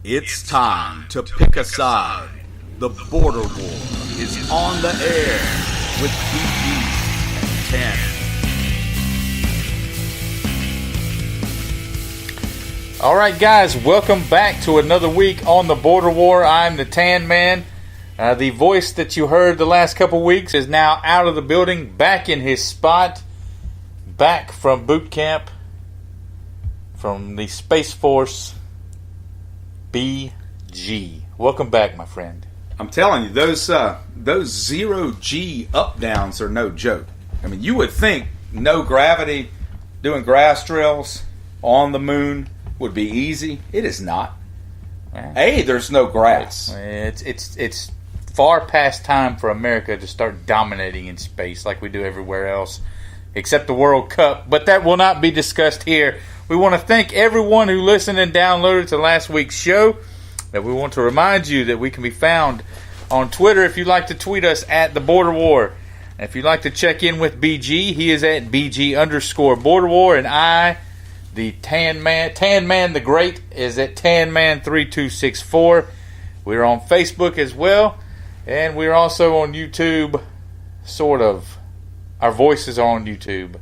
It's time to pick a side. The border war is on the air with BG and 10. All right, guys, welcome back to another week on the border war. I'm the TanMan. The voice that you heard the last couple weeks is now out of the building, back in his spot, back from boot camp, from the Space Force. BG. Welcome back, my friend. I'm telling you, those zero-G up-downs are no joke. I mean, you would think no gravity, doing grass drills on the moon would be easy. It is not. There's no grass. It's far past time for America to start dominating in space like we do everywhere else, except the World Cup. But that will not be discussed here. We want to thank everyone who listened and downloaded to last week's show. And we want to remind you that we can be found on Twitter if you'd like to tweet us at The Border War. And if you'd like to check in with BG, he is at BG_Border War. And I, the TanMan the Great, is at TanMan3264. We're on Facebook as well. And we're also on YouTube, sort of. Our voices are on YouTube.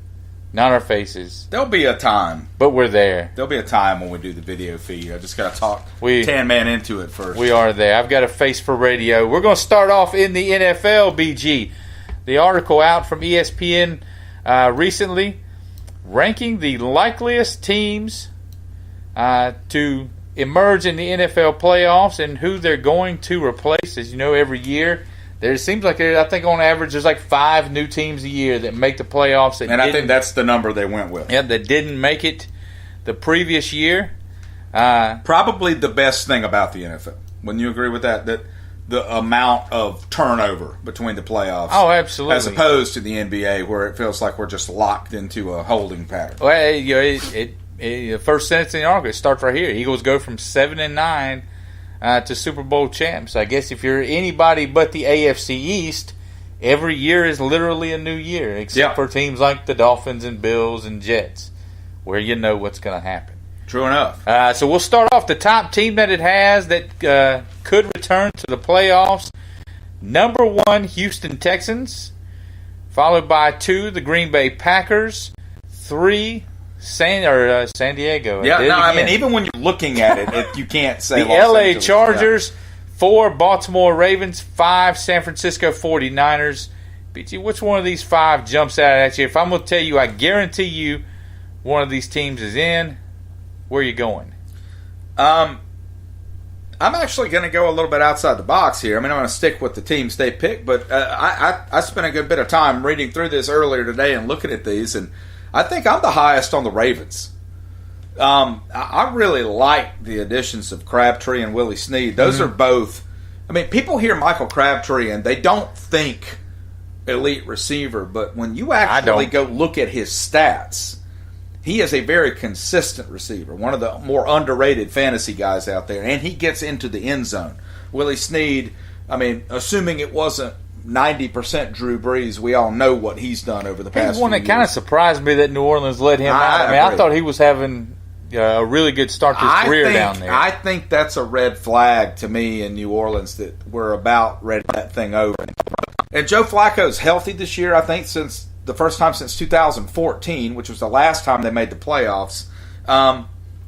Not our faces. There'll be a time. But we're there. There'll be a time when we do the video feed. I just got to talk TanMan into it first. We are there. I've got a face for radio. We're going to start off in the NFL, BG. The article out from ESPN recently ranking the likeliest teams to emerge in the NFL playoffs and who they're going to replace. As you know, every year there seems like, I think on average, there's like 5 new teams a year that make the playoffs. And I think that's the number they went with. Yeah, that didn't make it the previous year. Probably the best thing about the NFL. Wouldn't you agree with that? That the amount of turnover between the playoffs. Oh, absolutely. As opposed to the NBA, where it feels like we're just locked into a holding pattern. Well, the first sentence in the article starts right here. Eagles go from 7-9 to Super Bowl champs. I guess if you're anybody but the AFC East, every year is literally a new year, except for teams like the Dolphins and Bills and Jets, where you know what's going to happen. True enough. So we'll start off the top team that it has that could return to the playoffs. Number 1, Houston Texans, followed by 2, the Green Bay Packers, 3, San Diego. Yeah, no, I mean, even when you're looking at it, you can't say the LA Chargers, 4, Baltimore Ravens, 5, San Francisco 49ers. BG, which one of these 5 jumps out at you? If I'm going to tell you, I guarantee you one of these teams is in, where are you going? I'm actually going to go a little bit outside the box here. I mean, I'm going to stick with the teams they picked, but I spent a good bit of time reading through this earlier today and looking at these, and I think I'm the highest on the Ravens. I really like the additions of Crabtree and Willie Snead. Those are both. I mean, people hear Michael Crabtree and they don't think elite receiver, but when you actually go look at his stats, he is a very consistent receiver, one of the more underrated fantasy guys out there, and he gets into the end zone. Willie Snead, I mean, assuming it wasn't 90% Drew Brees, we all know what he's done over the past few years. He's one that kind of surprised me that New Orleans let him out. I mean, I thought he was having a really good start to his career down there. I think that's a red flag to me in New Orleans that we're about ready to that thing over. And Joe Flacco's healthy this year, I think, since the first time since 2014, which was the last time they made the playoffs.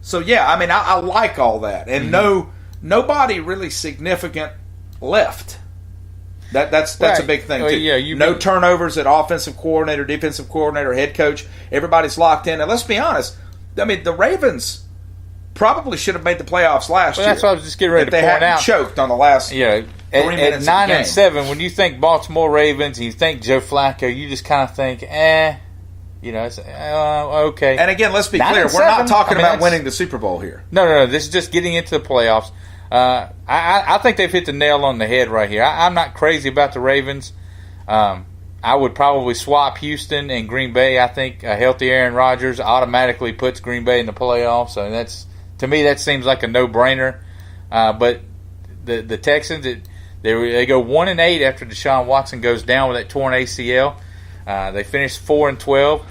So, yeah, I mean, I like all that. And nobody really significant left. That's a big thing, too. No turnovers at offensive coordinator, defensive coordinator, head coach. Everybody's locked in. And let's be honest, I mean, the Ravens probably should have made the playoffs last year. That's what I was just getting ready to point out. They hadn't choked on the last 3 minutes at 9-7, when you think Baltimore Ravens and you think Joe Flacco, you just kind of think, it's okay. And again, let's be clear, we're not talking about winning the Super Bowl here. No, this is just getting into the playoffs. I think they've hit the nail on the head right here. I'm not crazy about the Ravens. I would probably swap Houston and Green Bay. I think a healthy Aaron Rodgers automatically puts Green Bay in the playoffs. So to me, that seems like a no-brainer. But the Texans, they go 1-8 after Deshaun Watson goes down with that torn ACL. They finished 4-12.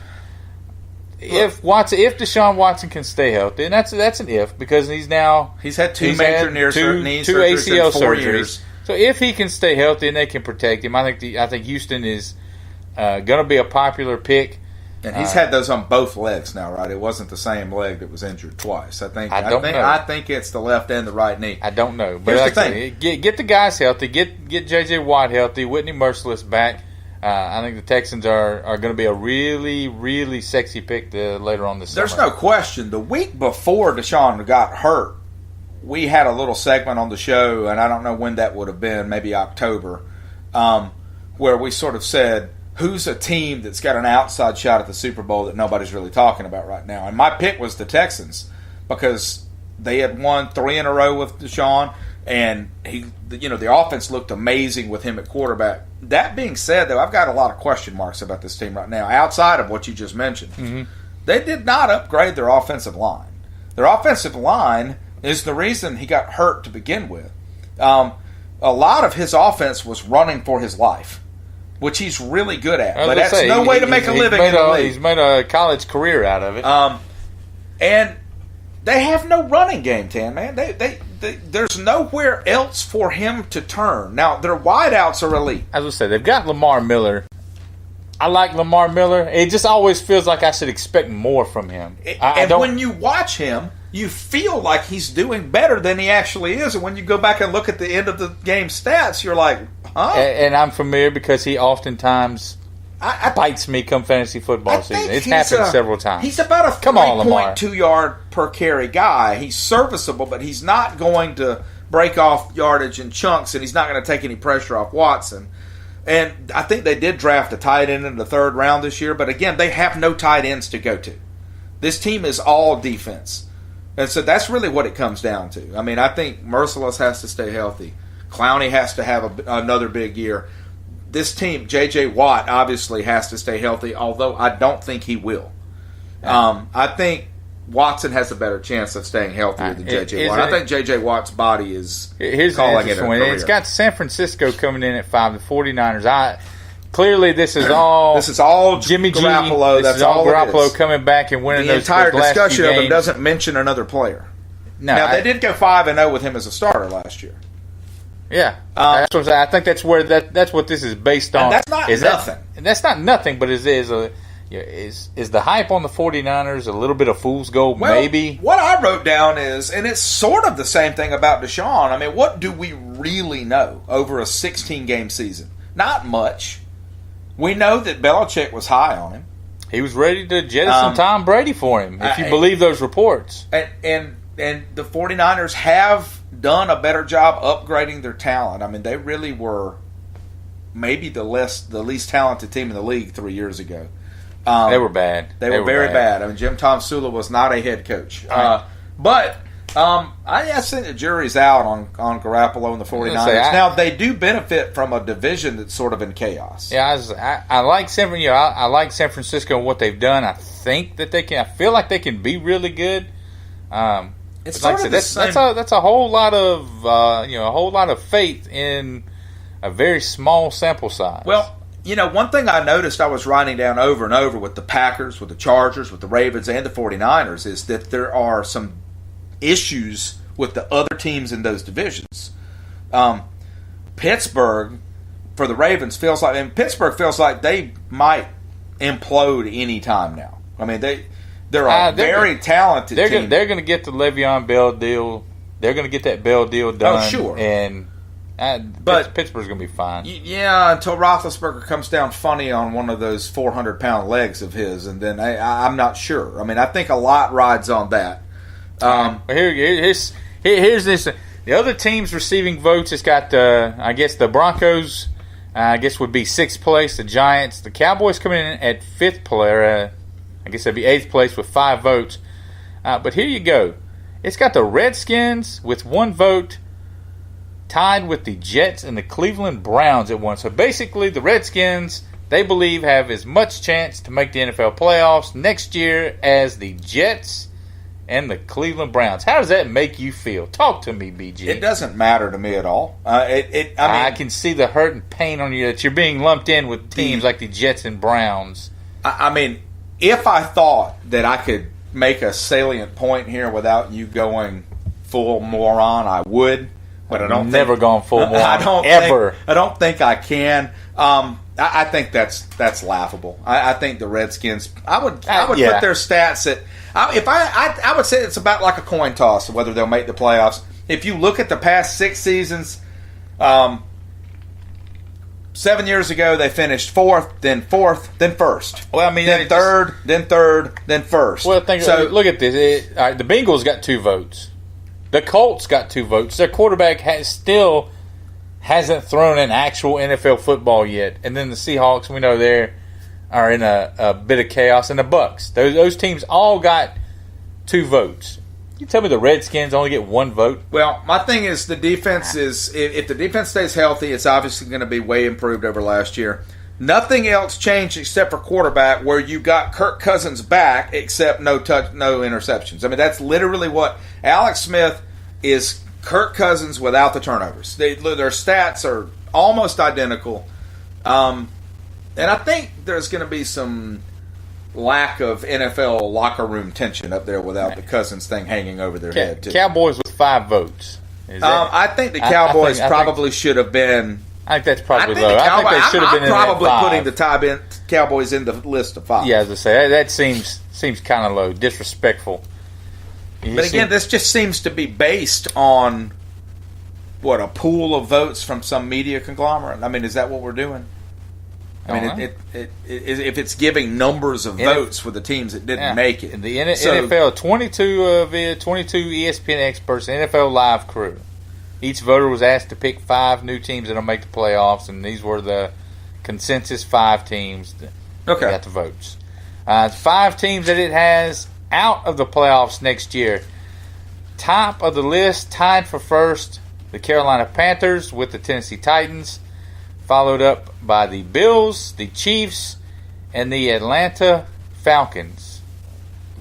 if Deshaun Watson can stay healthy, and that's an if, because he's had two major knee surgeries ACL in 4 surgeries. years. So if he can stay healthy and they can protect him, I think Houston is going to be a popular pick. And he's had those on both legs now, right? It wasn't the same leg that was injured twice. I think it's the left and the right knee. I don't know, but here's the thing: get the guys healthy, get J.J. Watt healthy, Whitney Merciless back. I think the Texans are going to be a really, really sexy pick later on this summer. There's no question. The week before Deshaun got hurt, we had a little segment on the show, and I don't know when that would have been, maybe October, where we sort of said, who's a team that's got an outside shot at the Super Bowl that nobody's really talking about right now? And my pick was the Texans, because they had won 3 in a row with Deshaun, and the offense looked amazing with him at quarterback. That being said, though, I've got a lot of question marks about this team right now, outside of what you just mentioned. Mm-hmm. They did not upgrade their offensive line. Their offensive line is the reason he got hurt to begin with. A lot of his offense was running for his life, which he's really good at. But that's no way to make a living in the league. He's made a college career out of it. And they have no running game, TanMan. There's nowhere else for him to turn. Now, their wideouts are elite. As I said, they've got Lamar Miller. I like Lamar Miller. It just always feels like I should expect more from him. When you watch him, you feel like he's doing better than he actually is. And when you go back and look at the end of the game stats, you're like, huh? And I'm familiar because he oftentimes bites me come fantasy football season. It's happened several times. He's about a 3.2 yard per carry guy. He's serviceable, but he's not going to break off yardage in chunks, and he's not going to take any pressure off Watson. And I think they did draft a tight end in the 3rd round this year, but again, they have no tight ends to go to. This team is all defense. And so that's really what it comes down to. I mean, I think Merciless has to stay healthy. Clowney has to have another big year. This team, J.J. Watt, obviously has to stay healthy, although I don't think he will. I think Watson has a better chance of staying healthier than J.J. Watt. I think J.J. Watt's body is calling it a career. It's got San Francisco coming in at 5, the 49ers. Clearly, this is all Jimmy G. Garoppolo. This is all Garoppolo coming back and winning those last few games. The entire discussion of him doesn't mention another player. No, now, they did go 5-0 with him as a starter last year. Yeah, that's what I'm saying. I think that's where that's what this is based on. And that's not nothing. That's not nothing, but is the hype on the 49ers a little bit of fool's gold? Well, maybe. What I wrote down is, and it's sort of the same thing about Deshaun. I mean, what do we really know over a 16-game season? Not much. We know that Belichick was high on him. He was ready to jettison Tom Brady for him, if you believe those reports. And the 49ers have done a better job upgrading their talent. I mean, they really were maybe the least talented team in the league 3 years ago. They were bad. They were very bad. I mean, Jim Tom Sula was not a head coach. But I think the jury's out on Garoppolo and the 49ers. Now, they do benefit from a division that's sort of in chaos. Yeah, I like San Francisco. I like San Francisco and what they've done. I think that they can. I feel like they can be really good. It's like I said, that's a whole lot of a whole lot of faith in a very small sample size. Well, one thing I noticed I was writing down over and over with the Packers, with the Chargers, with the Ravens, and the 49ers is that there are some issues with the other teams in those divisions. Pittsburgh, for the Ravens, Pittsburgh feels like they might implode any time now. I mean, they're a very talented team. They're going to get the Le'Veon Bell deal. They're going to get that Bell deal done. Oh, sure. But Pittsburgh's going to be fine. Yeah, until Roethlisberger comes down funny on one of those 400-pound legs of his, and then I'm not sure. I mean, I think a lot rides on that. Here's this. The other teams receiving votes has got, I guess, the Broncos, would be 6th place. The Giants. The Cowboys coming in at 5th place. I guess that'd be 8th place with 5 votes. But here you go. It's got the Redskins with 1 vote, tied with the Jets and the Cleveland Browns at 1. So basically, the Redskins, they believe, have as much chance to make the NFL playoffs next year as the Jets and the Cleveland Browns. How does that make you feel? Talk to me, BG. It doesn't matter to me at all. I can see the hurt and pain on you that you're being lumped in with teams like the Jets and Browns. I mean, if I thought that I could make a salient point here without you going full moron, I would. But I don't never gone full moron. I don't think I can. I think that's laughable. I think the Redskins. I would put their stats at. I would say it's about like a coin toss of whether they'll make the playoffs. If you look at the past 6 seasons, 7 years ago they finished fourth, then first. Well, I mean, then third, then first. Well, look at this. All right, the Bengals got 2 votes. The Colts got 2 votes. Their quarterback still hasn't thrown an actual NFL football yet. And then the Seahawks, we know they are in a bit of chaos. And the Bucks, those teams all got 2 votes. You tell me the Redskins only get 1 vote? Well, my thing is the defense is, if the defense stays healthy, it's obviously going to be way improved over last year. Nothing else changed except for quarterback, where you got Kirk Cousins back, except no interceptions. I mean, that's literally what Alex Smith is. Kirk Cousins without the turnovers. Their stats are almost identical, and I think there's going to be some lack of NFL locker room tension up there without the Cousins thing hanging over their head too. Cowboys with 5 votes. I think the Cowboys probably should have been. I think that's probably low. I think they should have been probably in that 5. putting the Cowboys in the list of 5. Yeah, as I say, that seems kind of low, disrespectful. But again, this just seems to be based on a pool of votes from some media conglomerate. I mean, is that what we're doing? I mean, if it's giving numbers of votes for the teams that didn't make it. The NFL, 22 ESPN experts, NFL Live crew. Each voter was asked to pick 5 new teams that will make the playoffs, and these were the consensus 5 teams that got the votes. 5 teams that it has out of the playoffs next year. Top of the list, tied for first, the Carolina Panthers with the Tennessee Titans, followed up by the Bills, the Chiefs, and the Atlanta Falcons.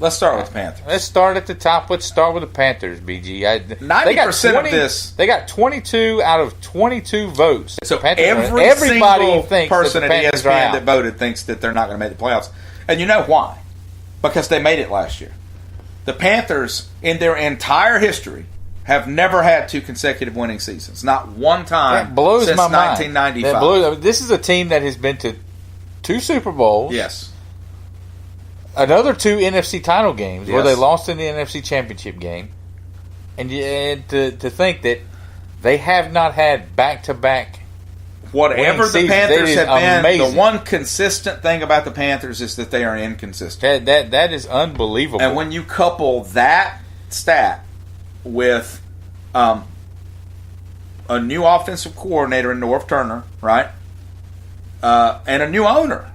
Let's start with the Panthers. Let's start at the top. Let's start with the Panthers, BG. 90% of this. They got 22 out of 22 votes. So everybody thinks person at ESPN that voted thinks that they're not going to make the playoffs. And you know why? Because they made it last year. The Panthers, in their entire history, have never had 2 consecutive winning seasons. Not one time that blows since my 1995. This is a team that has been to 2 Super Bowls. Yes. Another 2 NFC title games where they lost in the NFC Championship game. And to think that they have not had back-to-back whatever the Panthers have been, amazing. The one consistent thing about the Panthers is that they are inconsistent. That is unbelievable. And when you couple that stat with a new offensive coordinator in Norv Turner, right, and a new owner,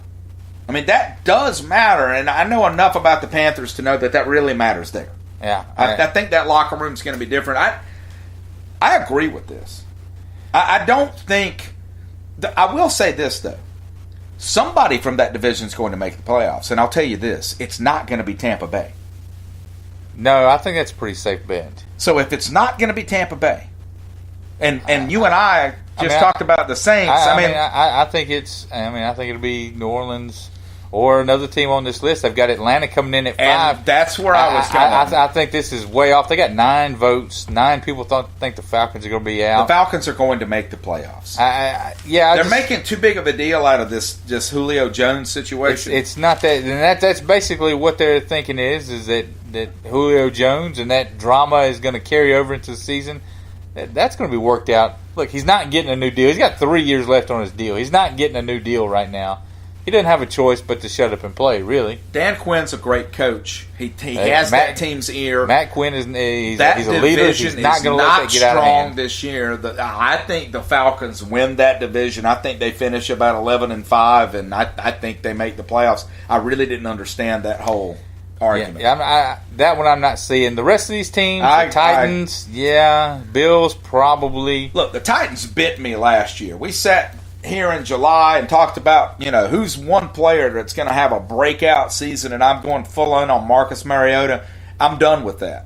I mean, that does matter. And I know enough about the Panthers to know that really matters there. Yeah, I think that locker room is going to be different. I agree with this. I don't think. I will say this, though. Somebody from that division is going to make the playoffs. And I'll tell you this. It's not going to be Tampa Bay. No, I think that's a pretty safe bet. So if it's not going to be Tampa Bay, and you and I talked about the Saints. I think it'll be New Orleans or another team on this list. They've got Atlanta coming in at 5. And that's where I was going. I think this is way off. They got 9 votes. 9 people think the Falcons are going to be out. The Falcons are going to make the playoffs. They're making too big of a deal out of this Julio Jones situation. It's not that, and that's basically what they're thinking is that Julio Jones and that drama is going to carry over into the season. That's going to be worked out. Look, he's not getting a new deal. He's got 3 years left on his deal. He's not getting a new deal right now. He doesn't have a choice but to shut up and play, really. Dan Quinn's a great coach. He has that team's ear. Matt Quinn is he's a leader. He's not going to let that get out of hand. This year. I think the Falcons win that division. I think they finish about 11-5, and I think they make the playoffs. I really didn't understand that whole argument. That one I'm not seeing. The rest of these teams, the Titans, Bills probably. Look, the Titans bit me last year. We sat here in July and talked about, who's one player that's going to have a breakout season, and I'm going full on Marcus Mariota. I'm done with that.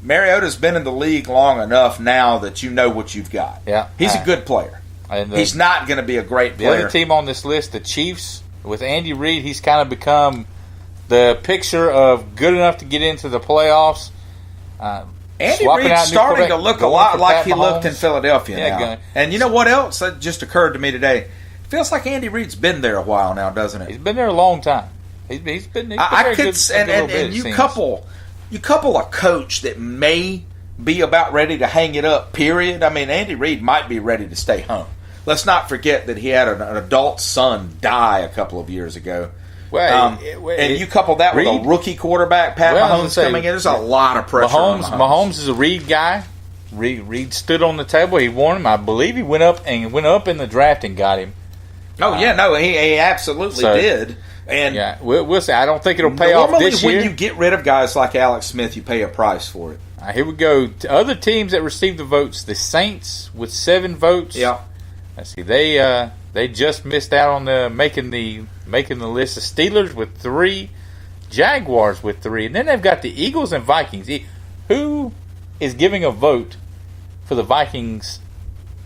Mariota's been in the league long enough now that you know what you've got. Yeah, he's a good player. He's not going to be a great player. The other team on this list, the Chiefs, with Andy Reid, he's kind of become the picture of good enough to get into the playoffs. Andy Reid's starting to look a lot like he looked in Philadelphia now. And you know what else that just occurred to me today? It feels like Andy Reid's been there a while now, doesn't it? He's been there a long time. He's been I could, and you couple a coach that may be about ready to hang it up, period. I mean, Andy Reid might be ready to stay home. Let's not forget that he had an adult son die a couple of years ago. And you couple that with a rookie quarterback, Pat Mahomes, coming in, there's a lot of pressure on Mahomes. Mahomes is a Reid guy. Reid stood on the table. He won him. I believe he went up in the draft and got him. He absolutely did. And yeah, we'll see. I don't think it'll pay off this year. When you get rid of guys like Alex Smith, you pay a price for it. Here we go. To other teams that received the votes, the Saints with 7 votes. Yeah. Let's see. They just missed out on making the list. The Steelers with 3, Jaguars with 3, and then they've got the Eagles and Vikings. Who is giving a vote for the Vikings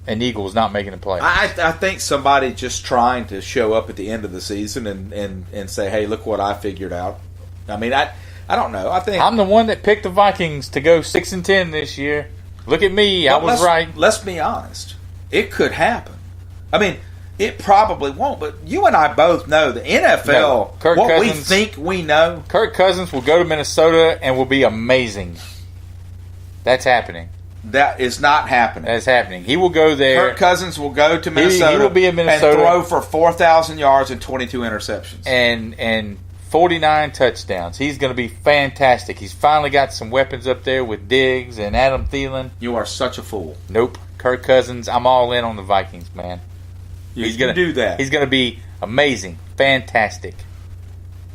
and Eagles not making the playoffs? I think somebody just trying to show up at the end of the season and say, "Hey, look what I figured out." I mean, I don't know. I think I'm the one that picked the Vikings to go 6-10 this year. Look at me, I was right. Let's be honest. It could happen. I mean, it probably won't, but you and I both know the NFL, we think we know. Kirk Cousins will go to Minnesota and will be amazing. That's happening. That is not happening. That's happening. He will go there. Kirk Cousins will go to Minnesota, he will be in Minnesota and throw for 4,000 yards and 22 interceptions. And 49 touchdowns. He's going to be fantastic. He's finally got some weapons up there with Diggs and Adam Thielen. You are such a fool. Nope. Kirk Cousins, I'm all in on the Vikings, man. He's going to do that. He's going to be amazing. Fantastic.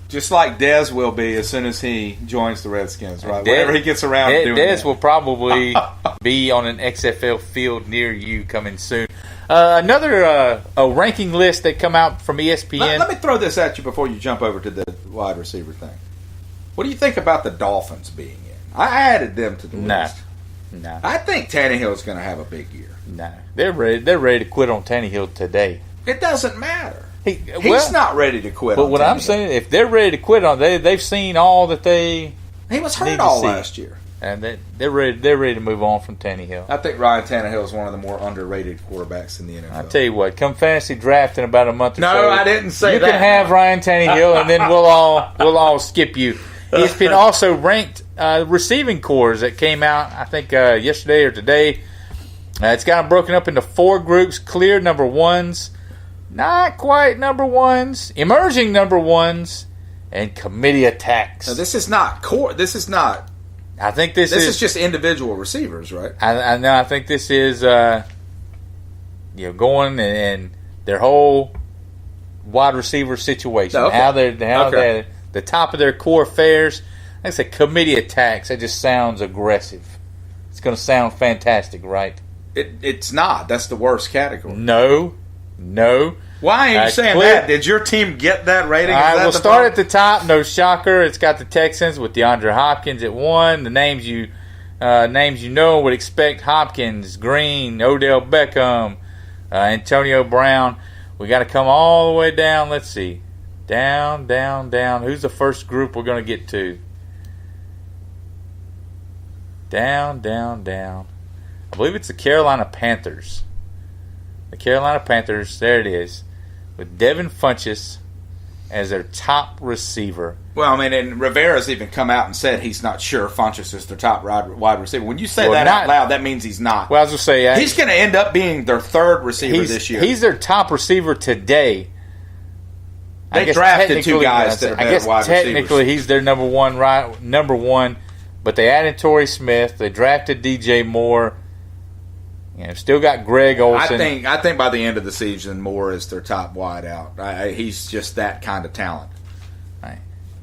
Just like Dez will be as soon as he joins the Redskins, right? Whenever he gets around to doing that. Dez will probably be on an XFL field near you coming soon. Another a ranking list that come out from ESPN. Let me throw this at you before you jump over to the wide receiver thing. What do you think about the Dolphins being in? I added them to the list. No. I think Tannehill's going to have a big year. No. They're ready to quit on Tannehill today. It doesn't matter. He's not ready to quit. But what I'm saying, if they're ready to quit on, they've seen all that they. He was hurt all last year, and they're ready. They're ready to move on from Tannehill. I think Ryan Tannehill is one of the more underrated quarterbacks in the NFL. I tell you what, come fantasy draft in about a month or so. No, I didn't say that. You can have Ryan Tannehill, and then we'll all skip you. ESPN also ranked receiving cores that came out, I think, yesterday or today. It's got them broken up into 4 groups: clear number ones, not quite number ones, emerging number ones, and committee attacks. Now, this is not core. This is not. I think this is just individual receivers, right? I know. I think this is going and their whole wide receiver situation. Okay. How they're the top of their core affairs. I say committee attacks. That just sounds aggressive. It's going to sound fantastic, right? It's not. That's the worst category. No. Why are you saying that? Did your team get that rating? I will start at the top. No shocker. It's got the Texans with DeAndre Hopkins at 1. The names you would expect: Hopkins, Green, Odell Beckham, Antonio Brown. We got to come all the way down. Let's see. Down. Who's the first group we're going to get to? Down. I believe it's the Carolina Panthers. The Carolina Panthers, there it is, with Devin Funchess as their top receiver. Well, I mean, and Rivera's even come out and said he's not sure Funchess is their top wide receiver. When you say that out loud, that means he's not. Well, I was going to say... he's going to end up being their third receiver this year. He's their top receiver today. They drafted 2 guys that are better wide receivers. Technically, he's their number one, but they added Torrey Smith. They drafted DJ Moore. Still got Greg Olsen. I think by the end of the season, Moore is their top wide out. He's just that kind of talent. Right.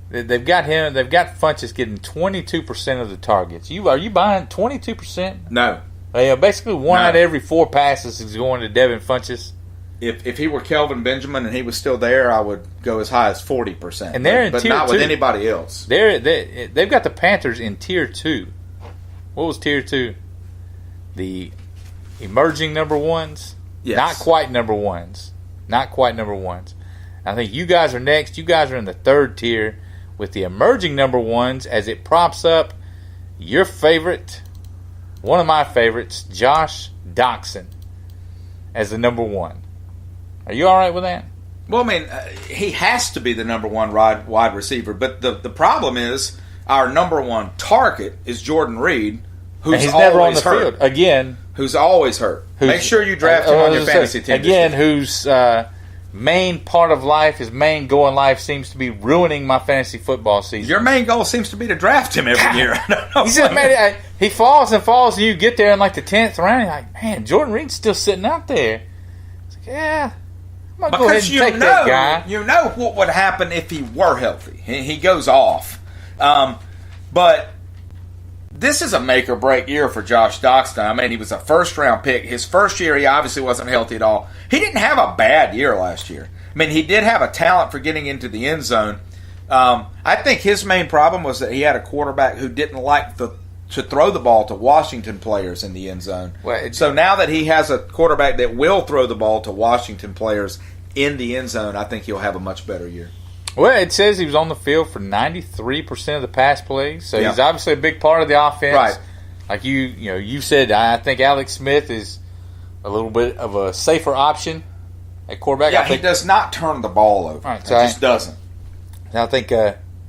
They've got him. They've got Funchess getting 22% of the targets. Are you buying 22%? No. Basically, one out of every 4 passes is going to Devin Funchess. If he were Kelvin Benjamin and he was still there, I would go as high as 40%. And they're but not with anybody else. They've got the Panthers in Tier 2. What was Tier 2? The emerging number ones? Yes. Not quite number ones. I think you guys are next. You guys are in the third tier with the emerging number ones as it props up your favorite, one of my favorites, Josh Doxson, as the number one. Are you all right with that? Well, I mean, he has to be the number one wide receiver, but the problem is our number one target is Jordan Reed, who's he's always never on the hurt. field. Again. Who's always hurt. Make sure you draft him on your fantasy team. Again, whose main part of life, his main goal in life seems to be ruining my fantasy football season. Your main goal seems to be to draft him every year. He falls and falls, and you get there in like the 10th round, and you're like, man, Jordan Reed's still sitting out there. It's like, yeah, I'm going to go ahead and take that guy. You know what would happen if he were healthy. He goes off. But this is a make-or-break year for Josh Doxson. I mean, he was a first-round pick. His first year, he obviously wasn't healthy at all. He didn't have a bad year last year. I mean, he did have a talent for getting into the end zone. I think his main problem was that he had a quarterback who didn't like to throw the ball to Washington players in the end zone. So now that he has a quarterback that will throw the ball to Washington players in the end zone, I think he'll have a much better year. Well, it says he was on the field for 93% of the pass plays, so he's obviously a big part of the offense. Right. Like you said, I think Alex Smith is a little bit of a safer option at quarterback. Yeah, he does not turn the ball over. Right, he just doesn't. I think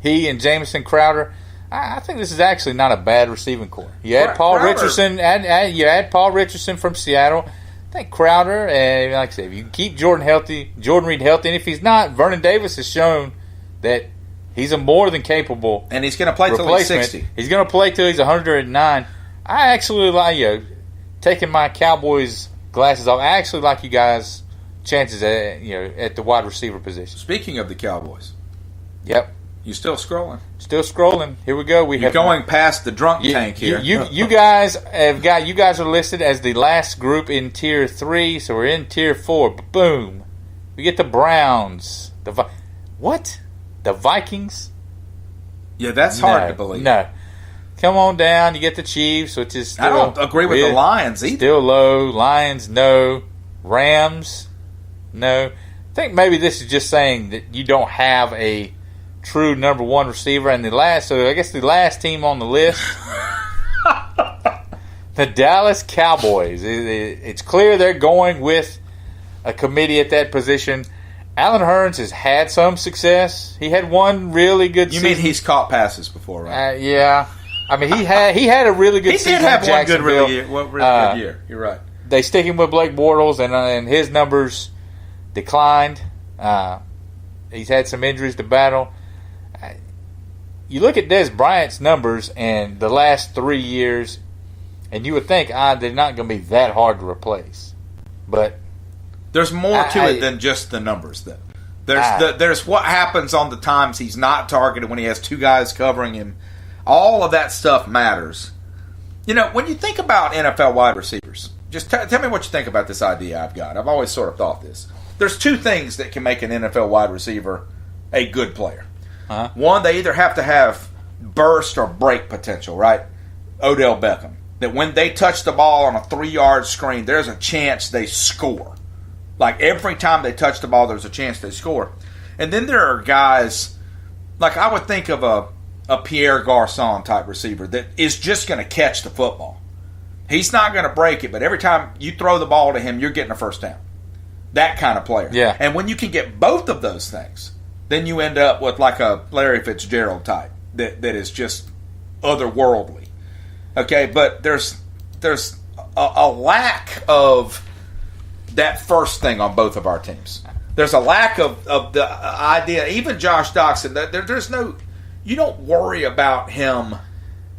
he and Jamison Crowder, I think this is actually not a bad receiving core. You add Paul Richardson, you add Paul Richardson from Seattle. I think Crowder, and like I said, if you can keep Jordan Reed healthy, and if he's not, Vernon Davis has shown that he's a more than capable and he's going to play till he's 60. He's going to play till he's 109. I actually like taking my Cowboys glasses off. I actually like you guys' chances at the wide receiver position. Speaking of the Cowboys, yep. You still scrolling? Still scrolling. Here we go. You're going past the drunk tank here. You guys are listed as the last group in Tier 3, so we're in Tier 4. Boom. We get the Browns. What? The Vikings? Yeah, that's hard to believe. No. Come on down. You get the Chiefs, which is still... I don't agree with the Lions either. Still low. Lions, no. Rams, no. I think maybe this is just saying that you don't have a true number one receiver. And so I guess the last team on the list, the Dallas Cowboys. It's clear they're going with a committee at that position. Allen Hurns has had some success. He had one really good season. You mean he's caught passes before, right? Yeah. I mean, he had a really good season. He did have one good, really good year. You're right. They stick him with Blake Bortles, and his numbers declined. He's had some injuries to battle. You look at Dez Bryant's numbers and the last 3 years, and you would think they're not going to be that hard to replace. But there's more to it than just the numbers, then. There's what happens on the times he's not targeted when he has two guys covering him. All of that stuff matters. When you think about NFL wide receivers, just tell me what you think about this idea I've got. I've always sort of thought this. There's two things that can make an NFL wide receiver a good player. Uh-huh. One, they either have to have burst or break potential, right? Odell Beckham. That when they touch the ball on a 3-yard screen, there's a chance they score. Like every time they touch the ball, there's a chance they score. And then there are guys, like I would think of a Pierre Garçon type receiver that is just going to catch the football. He's not going to break it, but every time you throw the ball to him, you're getting a first down. That kind of player. Yeah. And when you can get both of those things, then you end up with like a Larry Fitzgerald type that is just otherworldly. Okay, but there's a lack of that first thing on both of our teams. There's a lack of the idea. Even Josh Doxson, there's no... You don't worry about him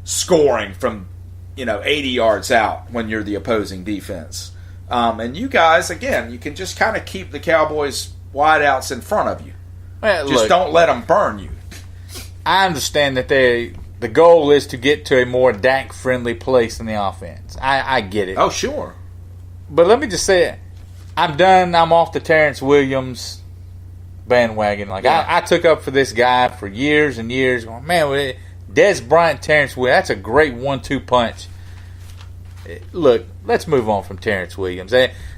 scoring from 80 yards out when you're the opposing defense. And you guys, again, you can just kind of keep the Cowboys wideouts in front of you. Well, just don't let them burn you. I understand that the goal is to get to a more Dak-friendly place in the offense. I get it. Oh, sure. But let me just say it. I'm done. I'm off the Terrence Williams bandwagon. I took up for this guy for years and years. Man, Dez Bryant, Terrence Williams, that's a great 1-2 punch. look, let's move on from Terrence Williams.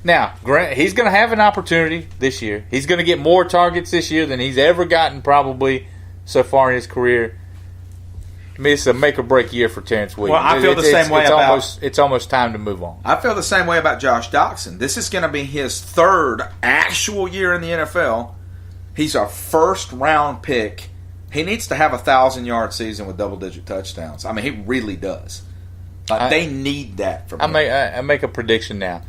Now, he's going to have an opportunity this year. He's going to get more targets this year than he's ever gotten probably so far in his career. I mean, it's a make-or-break year for Terrence Williams. Well, I feel the same way about... It's almost time to move on. I feel the same way about Josh Doctson. This is going to be his third actual year in the NFL. He's a first-round pick. He needs to have a 1,000-yard season with double-digit touchdowns. I mean, he really does. They need that from him. I make a prediction now.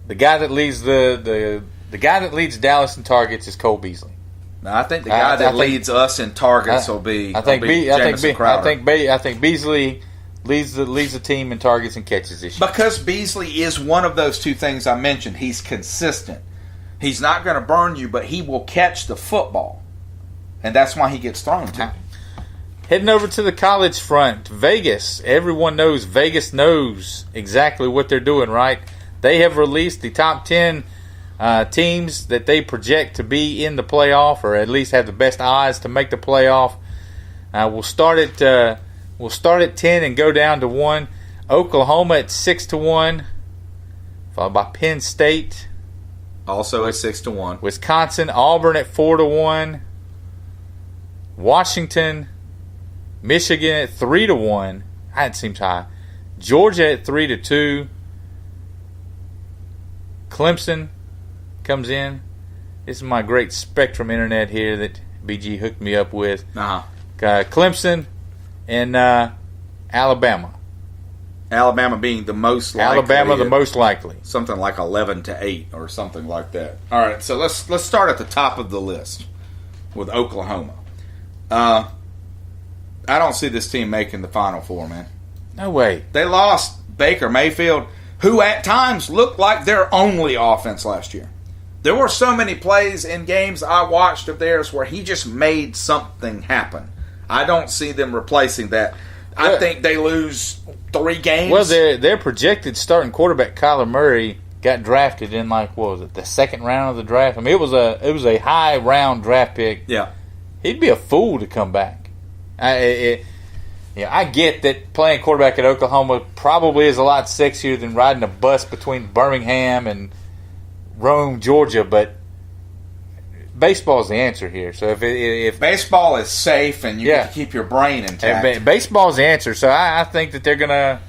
The guy that leads the guy that leads Dallas in targets is Cole Beasley. Now, I think the guy that leads us in targets will be Jamison Crowder. I think Beasley leads the team in targets and catches this year. Because Beasley is one of those two things I mentioned. He's consistent. He's not going to burn you, but he will catch the football. And that's why he gets thrown to. Heading over to the college front, Vegas. Everyone knows Vegas knows exactly what they're doing, right? They have released the top 10 teams that they project to be in the playoff, or at least have the best odds to make the playoff. We'll start at 10 and go down to 1. Oklahoma at 6-1, followed by Penn State, also at 6-1. Wisconsin, Auburn at 4-1, Washington, Michigan at 3-1. That seems high. Georgia at 3-2. Clemson comes in. This is my great Spectrum internet here that BG hooked me up with. Clemson and Alabama. Alabama being the most likely. Alabama the most likely. Something like 11-8 or something like that. All right, so let's start at the top of the list with Oklahoma. I don't see this team making the Final Four, man. No way. They lost Baker Mayfield, who at times looked like their only offense last year. There were so many plays in games I watched of theirs where he just made something happen. I don't see them replacing that. I think they lose 3 games. Well, their projected starting quarterback, Kyler Murray, got drafted in the second round of the draft. I mean, it was a high round draft pick. Yeah, he'd be a fool to come back. I get that playing quarterback at Oklahoma probably is a lot sexier than riding a bus between Birmingham and Rome, Georgia, but baseball is the answer here. So if baseball is safe and you get to keep your brain intact, baseball is the answer. So I think that they're gonna,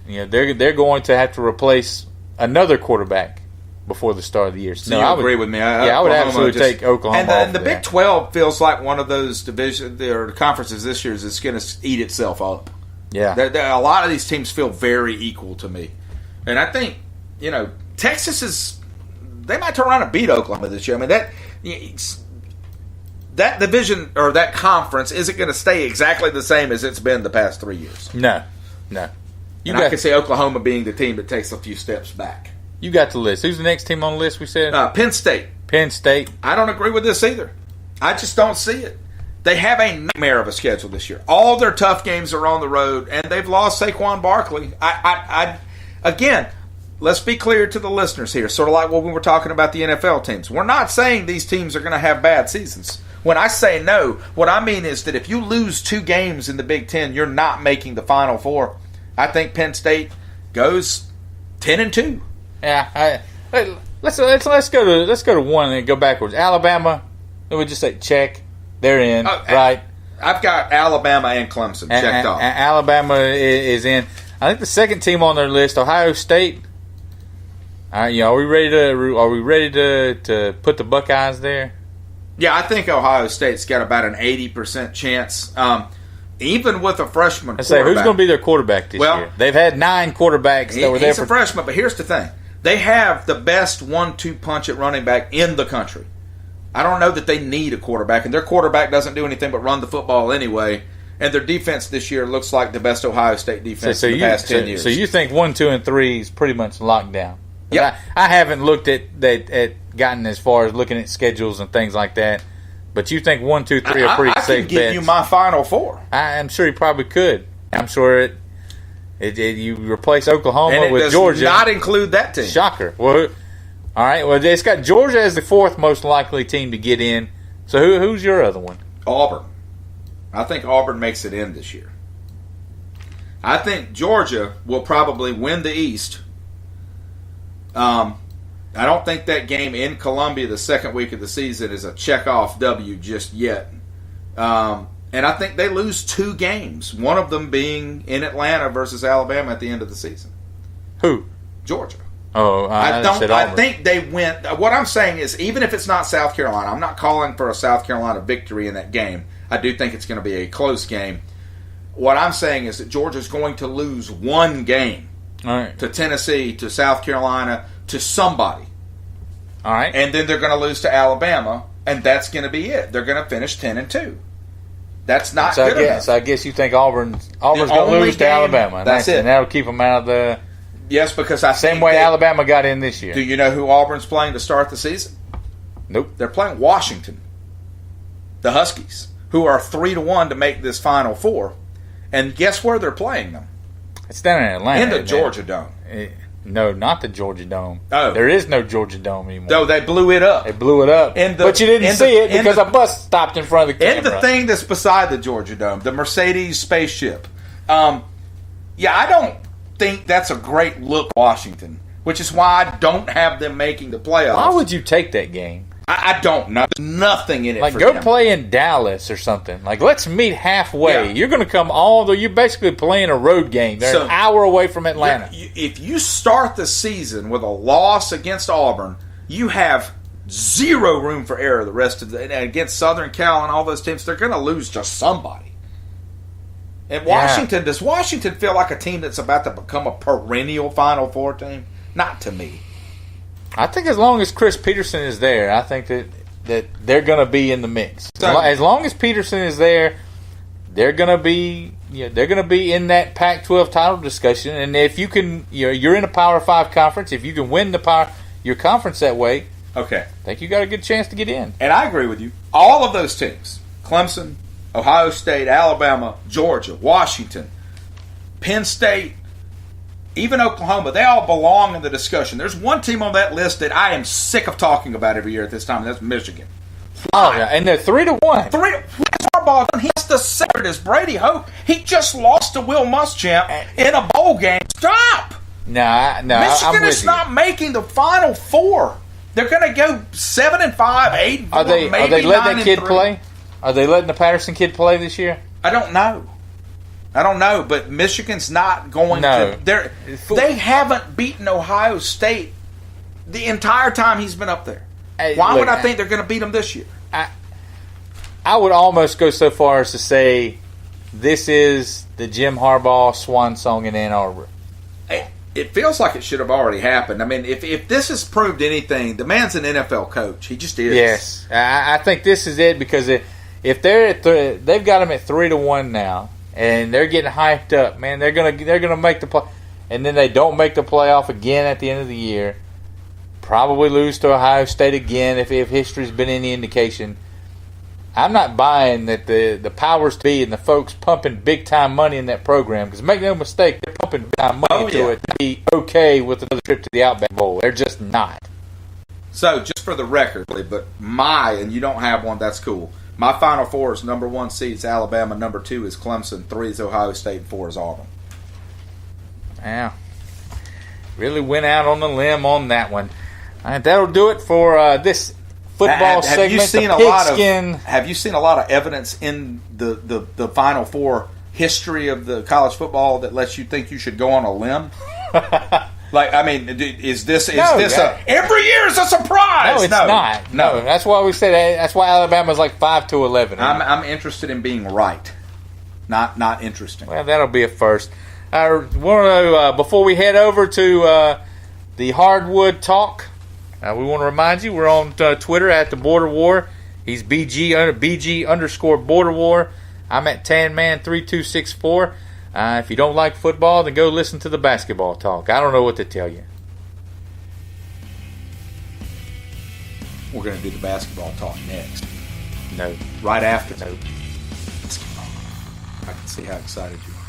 they're going to have to replace another quarterback before the start of the year. So you agree with me? I would absolutely take Oklahoma. And the Big 12 feels like one of those division or conferences this year is going to eat itself up. Yeah, a lot of these teams feel very equal to me, and I think Texas they might turn around and beat Oklahoma this year. I mean that division or that conference isn't going to stay exactly the same as it's been the past 3 years. No. I can see Oklahoma being the team that takes a few steps back. You got the list. Who's the next team on the list we said? Penn State. Penn State. I don't agree with this either. I just don't see it. They have a nightmare of a schedule this year. All their tough games are on the road, and they've lost Saquon Barkley. Again, let's be clear to the listeners here, sort of like when we were talking about the NFL teams. We're not saying these teams are going to have bad seasons. When I say no, what I mean is that if you lose 2 games in the Big Ten, you're not making the Final Four. I think Penn State goes 10-2. Yeah, let's go to 1 and then go backwards. Alabama, then we just say check. They're in, right? I've got Alabama and Clemson checked off. Alabama is in. I think the second team on their list, Ohio State. Are we ready to put the Buckeyes there? Yeah, I think Ohio State's got about an 80% chance. Even with a freshman quarterback. Who's going to be their quarterback this year? They've had 9 quarterbacks that were there. He's a freshman, but here's the thing. They have the best 1-2 punch at running back in the country. I don't know that they need a quarterback, and their quarterback doesn't do anything but run the football anyway. And their defense this year looks like the best Ohio State defense in the past 10 years. So you think 1, 2, and 3 is pretty much locked down? Yeah. I haven't looked at gotten as far as looking at schedules and things like that. But you think 1, 2, 3 are pretty safe bets? I can give you my Final Four. I'm sure you probably could. I'm sure you replace Oklahoma and with Georgia. Does not include that team. Shocker. Well, all right. Well, it's got Georgia as the 4th most likely team to get in. So who's your other one? Auburn. I think Auburn makes it in this year. I think Georgia will probably win the East. I don't think that game in Columbia the second week of the season is a check-off W just yet. And I think they lose 2 games, one of them being in Atlanta versus Alabama at the end of the season. Who? Georgia. Oh, I think they went. What I'm saying is, even if it's not South Carolina, I'm not calling for a South Carolina victory in that game. I do think it's going to be a close game. What I'm saying is that Georgia's going to lose 1 game to Tennessee, to South Carolina, to somebody. All right. And then they're going to lose to Alabama, and that's going to be it. They're going to finish 10-2. That's not good enough. So I guess you think Auburn's going to lose to Alabama. That's it. And that'll keep them out of the... Yes, because I same way Alabama got in this year. Do you know who Auburn's playing to start the season? Nope. They're playing Washington, the Huskies, who are 3-1 to make this Final Four. And guess where they're playing them? It's down in Atlanta. In the Georgia Dome. No, not the Georgia Dome. Oh. There is no Georgia Dome anymore. No, they blew it up. They blew it up. But you didn't see it because a bus stopped in front of the camera. And the thing that's beside the Georgia Dome, the Mercedes spaceship. I don't think that's a great look, Washington, which is why I don't have them making the playoffs. Why would you take that game? I don't know. There's nothing in it like, for go them. play in Dallas or something. Like, let's meet halfway. Yeah. You're going to come you're basically playing a road game. They're an hour away from Atlanta. If you start the season with a loss against Auburn, you have zero room for error the rest of the... And against Southern Cal and all those teams, they're going to lose to somebody. And Washington, does Washington feel like a team that's about to become a perennial Final Four team? Not to me. I think as long as Chris Peterson is there, I think that they're going to be in the mix. As long as Peterson is there, they're going to be in that Pac-12 title discussion. And if you can, you're in a Power 5 conference. If you can win your conference that way, okay, I think you got a good chance to get in. And I agree with you. All of those teams, Clemson, Ohio State, Alabama, Georgia, Washington, Penn State, even Oklahoma, they all belong in the discussion. There's one team on that list that I am sick of talking about every year at this time, and that's Michigan. Oh, yeah, and they're 3-1. Harbaugh, he's the second as Brady Hope. He just lost to Will Muschamp in a bowl game. Stop! No, Michigan is not making the Final Four. They're going to go 7-5, 8-4, Are they letting that kid play? Are they letting the Patterson kid play this year? I don't know, but Michigan's not going to. They haven't beaten Ohio State the entire time he's been up there. Why would I think they're going to beat them this year? I would almost go so far as to say this is the Jim Harbaugh swan song in Ann Arbor. It feels like it should have already happened. I mean, if this has proved anything, the man's an NFL coach. He just is. Yes, I think this is it because if they've got them at 3-1 now. And they're getting hyped up, man. They're gonna make the play, and then they don't make the playoff again at the end of the year. Probably lose to Ohio State again if history's been any indication. I'm not buying that the powers to be and the folks pumping big time money in that program, because make no mistake, they're pumping big time money into it to be okay with another trip to the Outback Bowl. They're just not. So just for the record, but and you don't have one, that's cool. My Final Four is number 1 seed is Alabama, number 2 is Clemson, 3 is Ohio State, and 4 is Auburn. Yeah, really went out on the limb on that one. That'll do it for this football segment. Have you seen a lot of evidence in the Final Four history of the college football that lets you think you should go on a limb? Is this every year is a surprise? No, it's not. No, that's why we say that's why Alabama's like 5-11. I'm interested in being right, not interesting. Well, that'll be a first. Before we head over to the hardwood talk, we want to remind you we're on Twitter at the Border War. He's BG _Border War. I'm at TanMan3264. If you don't like football, then go listen to the basketball talk. I don't know what to tell you. We're going to do the basketball talk next. No. Right after. No. I can see how excited you are.